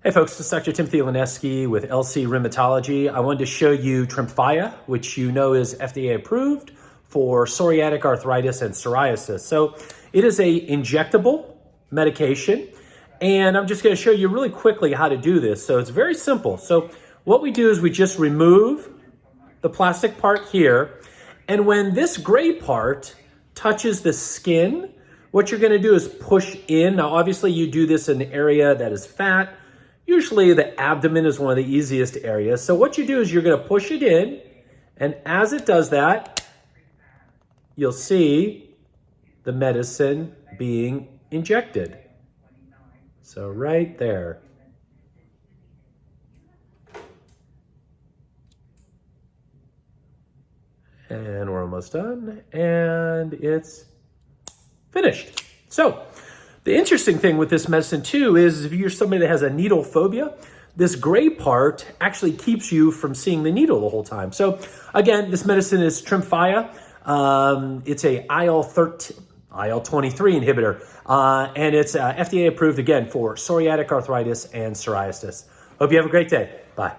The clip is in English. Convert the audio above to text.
Hey folks, this is Dr. Timothy Lineski with LC Rheumatology. I wanted to show you Tremfya, which you know is FDA approved for psoriatic arthritis and psoriasis. So it is a injectable medication, and I'm just going to show you really quickly how to do this. So it's very simple. So what we do is we just remove the plastic part here, and when this gray part touches the skin, what you're going to do is push in. Now obviously you do this in an area that is fat. Usually the abdomen is one of the easiest areas. So what you do is you're going to push it in, and as it does that, you'll see the medicine being injected. So right there. And we're almost done, and it's finished. So the interesting thing with this medicine too is if you're somebody that has a needle phobia, this gray part actually keeps you from seeing the needle the whole time. So again, this medicine is Tremfya. It's a IL-23 inhibitor, and it's FDA approved again for psoriatic arthritis and psoriasis. Hope you have a great day. Bye.